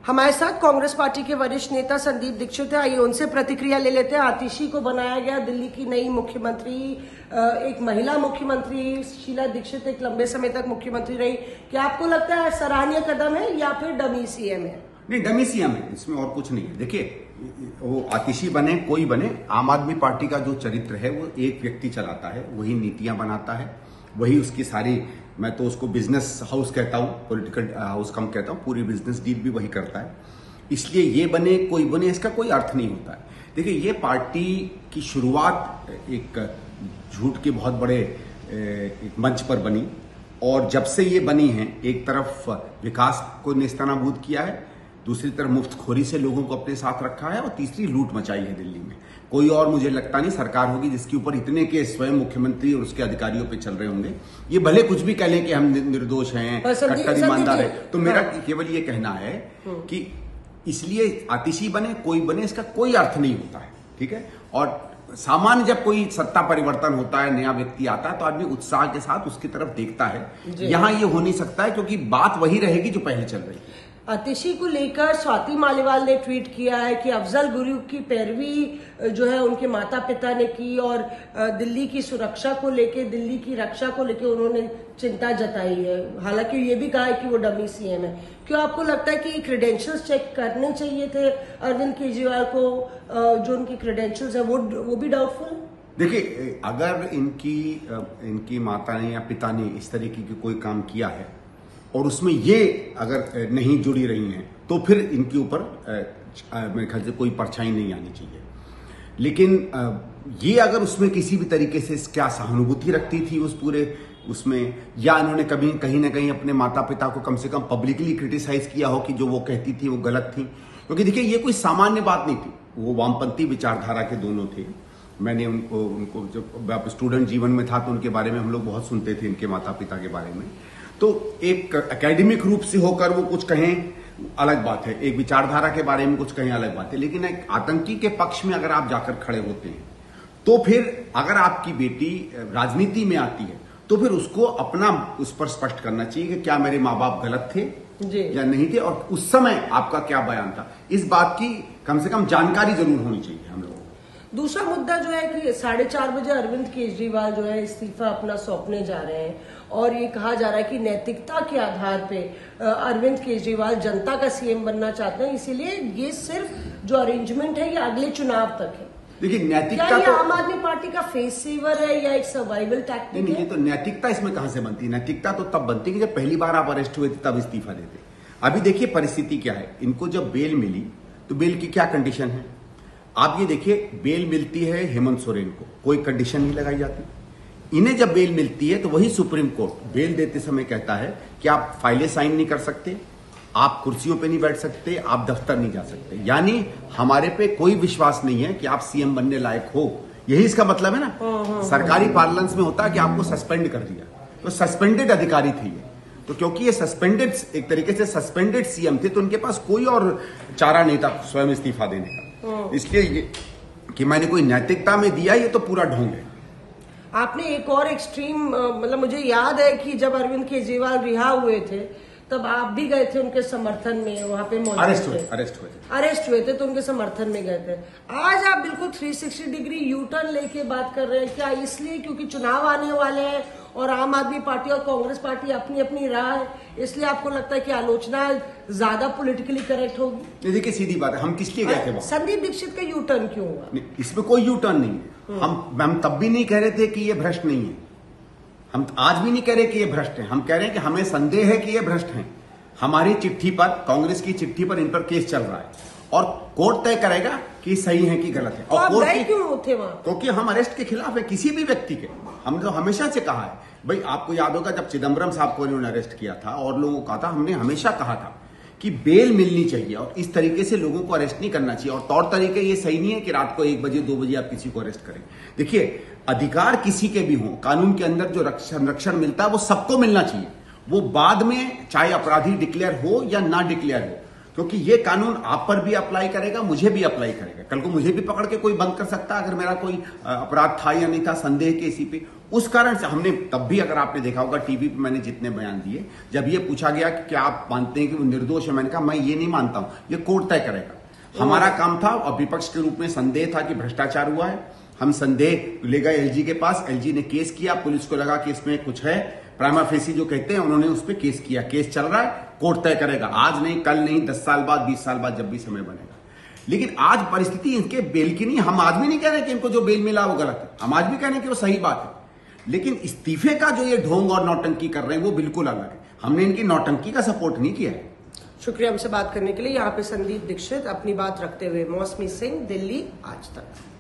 हमारे साथ कांग्रेस पार्टी के वरिष्ठ नेता संदीप दीक्षित है। आइए उनसे प्रतिक्रिया ले लेते हैं। आतिशी को बनाया गया दिल्ली की नई मुख्यमंत्री, एक महिला मुख्यमंत्री शीला दीक्षित एक लंबे समय तक मुख्यमंत्री रही। क्या आपको लगता है सराहनीय कदम है या फिर डमी सीएम है? नहीं, डमी सीएम है, इसमें और कुछ नहीं है। देखिए, वो आतिशी बने कोई बने, आम आदमी पार्टी का जो चरित्र है वो एक व्यक्ति चलाता है, वही नीतियां बनाता है, वही उसकी सारी, मैं तो उसको बिजनेस हाउस कहता हूं, पॉलिटिकल हाउस कम कहता हूं, पूरी बिजनेस डील भी वही करता है। इसलिए ये बने कोई बने इसका कोई अर्थ नहीं होता है। देखिए, ये पार्टी की शुरुआत एक झूठ के बहुत बड़े एक मंच पर बनी, और जब से ये बनी है, एक तरफ विकास को नेस्तनाबूद किया है, दूसरी तरफ मुफ्तखोरी से लोगों को अपने साथ रखा है, और तीसरी लूट मचाई है दिल्ली में। कोई और मुझे लगता नहीं सरकार होगी जिसके ऊपर इतने के स्वयं मुख्यमंत्री और उसके अधिकारियों पे चल रहे होंगे। ये भले कुछ भी कह लें कि हम निर्दोष हैं, कट्टर ईमानदार है, तो मेरा केवल ये कहना है कि इसलिए आतिशी बने कोई बने इसका कोई अर्थ नहीं होता है, ठीक है। और सामान्य जब कोई सत्ता परिवर्तन होता है, नया व्यक्ति आता है, तो आदमी उत्साह के साथ उसकी तरफ देखता है। यहां ये हो नहीं सकता है, क्योंकि बात वही रहेगी जो पहले चल रही है। आतिशी को लेकर स्वाति मालीवाल ने ट्वीट किया है कि अफजल गुरु की पैरवी जो है उनके माता पिता ने की, और दिल्ली की सुरक्षा को लेकर, दिल्ली की रक्षा को लेकर उन्होंने चिंता जताई है। हालांकि ये भी कहा है कि वो डमी सीएम है। क्यों आपको लगता है कि क्रेडेंशियल्स चेक करने चाहिए थे अरविंद केजरीवाल को, जो उनकी क्रेडेंशियल्स है वो भी डाउटफुल? देखिए, अगर इनकी माता ने या पिता ने इस तरीके की कोई काम किया है और उसमें ये अगर नहीं जुड़ी रही हैं, तो फिर इनके ऊपर मेरे ख्याल से कोई परछाई नहीं आनी चाहिए। लेकिन ये अगर उसमें किसी भी तरीके से क्या सहानुभूति रखती थी उस पूरे उसमें, या इन्होंने कभी कहीं ना कहीं अपने माता पिता को कम से कम पब्लिकली क्रिटिसाइज किया हो कि जो वो कहती थी वो गलत थी, क्योंकि देखिए ये कोई सामान्य बात नहीं थी। वो वामपंथी विचारधारा के दोनों थे। मैंने उनको जब स्टूडेंट जीवन में था तो उनके बारे में हम लोग बहुत सुनते थे, इनके माता पिता के बारे में। तो एक एकेडमिक रूप से होकर वो कुछ कहें अलग बात है, एक विचारधारा के बारे में कुछ कहें अलग बात है, लेकिन एक आतंकी के पक्ष में अगर आप जाकर खड़े होते हैं, तो फिर अगर आपकी बेटी राजनीति में आती है, तो फिर उसको अपना उस पर स्पष्ट करना चाहिए कि क्या मेरे माँ बाप गलत थे या नहीं थे, और उस समय आपका क्या बयान था। इस बात की कम से कम जानकारी जरूर होनी चाहिए हम लोगों को। दूसरा मुद्दा जो है कि 4:30 बजे अरविंद केजरीवाल जो है इस्तीफा अपना सौंपने जा रहे हैं, और ये कहा जा रहा है कि नैतिकता के आधार पे अरविंद केजरीवाल जनता का सीएम बनना चाहते हैं, इसीलिए ये सिर्फ जो अरेंजमेंट है ये अगले चुनाव तक है। देखिए, नैतिकता क्या ये आम आदमी पार्टी का फेस सेवर है या एक सर्वाइवल टैक्टिक है? नहीं, तो नैतिकता इसमें कहां से बनती है? नैतिकता तो तब बनती है कि जब पहली बार आप अरेस्ट हुए थे तब इस्तीफा देते। अभी देखिए परिस्थिति क्या है। इनको जब बेल मिली तो बेल की क्या कंडीशन है आप ये देखिए। बेल मिलती है हेमंत सोरेन को, कोई कंडीशन नहीं लगाई जाती। इन्हें जब बेल मिलती है तो वही सुप्रीम कोर्ट बेल देते समय कहता है कि आप फाइलें साइन नहीं कर सकते, आप कुर्सियों पे नहीं बैठ सकते, आप दफ्तर नहीं जा सकते। यानी हमारे पे कोई विश्वास नहीं है कि आप सीएम बनने लायक हो। यही इसका मतलब है ना। सरकारी पार्लेंस में होता है कि आपको सस्पेंड कर दिया, तो सस्पेंडेड अधिकारी थे ये। तो क्योंकि ये सस्पेंडेड, एक तरीके से सस्पेंडेड सीएम थे, तो उनके पास कोई और चारा नहीं था स्वयं इस्तीफा देने का। इसलिए ये कि मैंने कोई नैतिकता में दिया, ये तो पूरा ढोंग है। आपने एक और एक्सट्रीम, मतलब मुझे याद है कि जब अरविंद केजरीवाल रिहा हुए थे तब आप भी गए थे उनके समर्थन में, वहां पे मौजूद थे। अरेस्ट हुए थे तो उनके समर्थन में गए थे। आज आप बिल्कुल 360 डिग्री यू टर्न लेके बात कर रहे हैं। क्या इसलिए क्योंकि चुनाव आने वाले हैं और आम आदमी पार्टी और कांग्रेस पार्टी अपनी अपनी राह है, इसलिए आपको लगता है कि आलोचना ज्यादा पॉलिटिकली करेक्ट होगी? देखिए, सीधी बात है, हम किस लिए गए थे? संदीप दीक्षित का यू टर्न क्यों हुआ? इसमें कोई यू टर्न नहीं है। हम तब भी नहीं कह रहे थे कि ये भ्रष्ट नहीं है, हम आज भी नहीं कह रहे कि ये भ्रष्ट है। हम कह रहे हैं कि हमें संदेह है कि ये भ्रष्ट हैं। हमारी चिट्ठी पर, कांग्रेस की चिट्ठी पर इन पर केस चल रहा है, और कोर्ट तय करेगा कि सही है कि गलत है। और कोर्ट क्यों थे वहां? क्योंकि हम अरेस्ट के खिलाफ है, किसी भी व्यक्ति के। हमने तो हमेशा से कहा है भाई, आपको याद होगा जब चिदम्बरम साहब को इन्होंने अरेस्ट किया था और लोगों को कहा था, हमने हमेशा कहा था कि बेल मिलनी चाहिए, और इस तरीके से लोगों को अरेस्ट नहीं करना चाहिए। और तौर तरीके ये सही नहीं है कि रात को 1 बजे 2 बजे आप किसी को अरेस्ट करें। देखिए, अधिकार किसी के भी हो, कानून के अंदर जो संरक्षण मिलता है वो सबको मिलना चाहिए। वो बाद में चाहे अपराधी डिक्लेयर हो या ना डिक्लेयर हो, क्योंकि ये कानून आप पर भी अप्लाई करेगा, मुझे भी अप्लाई करेगा। कल को मुझे भी पकड़ के कोई बंद कर सकता है अगर मेरा कोई अपराध था या नहीं था, संदेह के इसी पे। उस कारण से हमने तब भी, अगर आपने देखा होगा टीवी पे मैंने जितने बयान दिए, जब ये पूछा गया कि क्या आप मानते हैं कि वो निर्दोष है, मैंने कहा मैं ये नहीं मानता हूं, ये कोर्ट तय करेगा। हमारा काम था और विपक्ष के रूप में संदेह था कि भ्रष्टाचार हुआ है, हम संदेह ले गए एलजी के पास, एलजी ने केस किया, पुलिस को लगा कि इसमें कुछ है, प्राइमा फेसी जो कहते हैं, उन्होंने उस पर केस किया, केस चल रहा है, कोर्ट तय करेगा, आज नहीं, कल नहीं, 10 साल बाद, 20 साल बाद, जब भी समय बनेगा। लेकिन आज परिस्थिति इनके बेल की नहीं, हम आज भी नहीं कह रहे कि इनको जो बेल मिला वो गलत है, हम आज भी कह रहे हैं कि वो सही बात है, लेकिन इस्तीफे का जो ये ढोंग और नौटंकी कर रहे हैं वो बिल्कुल अलग है। हमने इनकी नौटंकी का सपोर्ट नहीं किया है। शुक्रिया हमसे बात करने के लिए। यहाँ पे संदीप दीक्षित अपनी बात रखते हुए। मौसमी सिंह, दिल्ली आज तक।